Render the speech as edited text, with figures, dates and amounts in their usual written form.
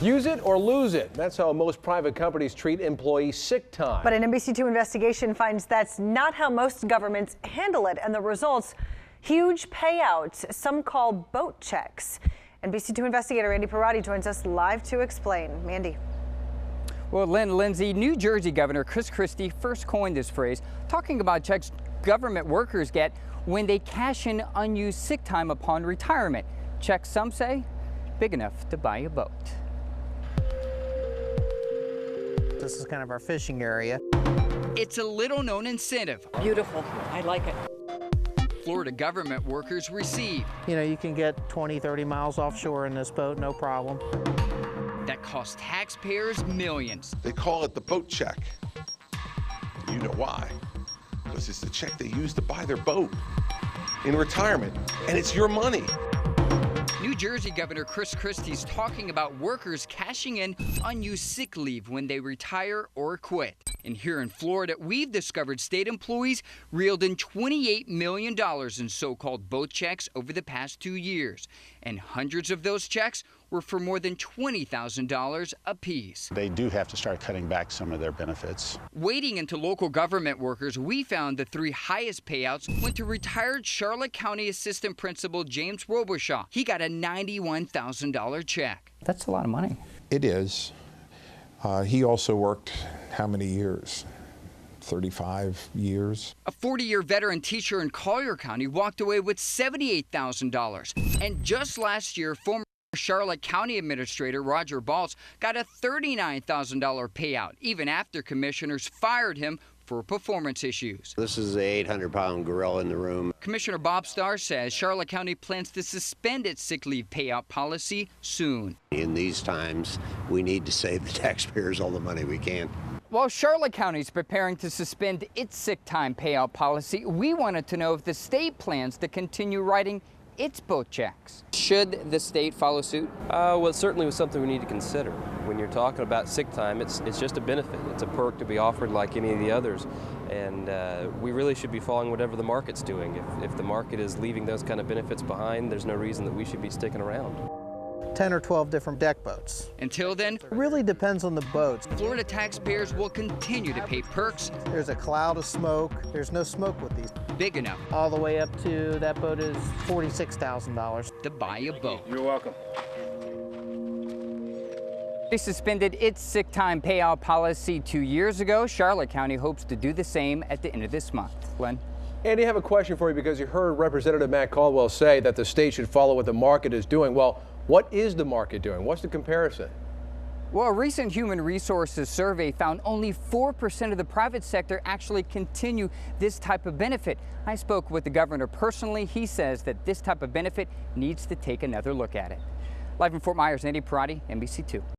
Use it or lose it. That's how most private companies treat employee sick time. But an NBC2 investigation finds that's not how most governments handle it. And the results, huge payouts, some call boat checks. NBC2 investigator Andy Parati joins us live to explain. Mandy. Well, Lindsay, New Jersey Governor Chris Christie first coined this phrase, talking about checks government workers get when they cash in unused sick time upon retirement. Checks, some say, big enough to buy a boat. This is kind of our fishing area. It's a little-known incentive. Beautiful. I like it. Florida government workers receive. You know, you can get 20, 30 miles offshore in this boat, no problem. That costs taxpayers millions. They call it the boat check. You know why? Because it's the check they use to buy their boat in retirement, and it's your money. New Jersey Governor Chris Christie's talking about workers cashing in unused sick leave when they retire or quit. And here in Florida, we've discovered state employees reeled in $28 million in so-called boat checks over the past 2 years. And hundreds of those checks were for more than $20,000 apiece. They do have to start cutting back some of their benefits. Wading into local government workers, we found the 3 highest payouts went to retired Charlotte County Assistant Principal James Robershaw. He got a $91,000 check. That's a lot of money. It is. He also worked how many years? 35 years. A 40-year veteran teacher in Collier County walked away with $78,000. And just last year, former Charlotte County Administrator Roger Baltz got a $39,000 payout, even after commissioners fired him for performance issues. This is the 800-pound gorilla in the room. Commissioner Bob Starr says Charlotte County plans to suspend its sick leave payout policy soon. In these times, we need to save the taxpayers all the money we can. While Charlotte County is preparing to suspend its sick time payout policy, we wanted to know if the state plans to continue writing its boat checks. Should the state follow suit? Well, it certainly was something we need to consider. When you're talking about sick time, it's just a benefit. It's a perk to be offered like any of the others. And we really should be following whatever the market's doing. If the market is leaving those kind of benefits behind, there's no reason that we should be sticking around. 10 or 12 different deck boats. Until then, It really depends on the boats. Florida taxpayers will continue to pay perks There's a cloud of smoke. There's no smoke with these. big enough All the way up to that boat is $46,000. to buy a boat. You're welcome. They suspended its sick time payout policy 2 years ago. Charlotte County hopes to do the same at the end of this month. Glenn? Andy, I have a question for you because you heard Representative Matt Caldwell say that the state should follow what the market is doing. Well, what is the market doing? What's the comparison? Well, a recent human resources survey found only 4% of the private sector actually continue this type of benefit. I spoke with the governor personally. He says that this type of benefit needs to take another look at it. Live in Fort Myers, Andy Parati, NBC2.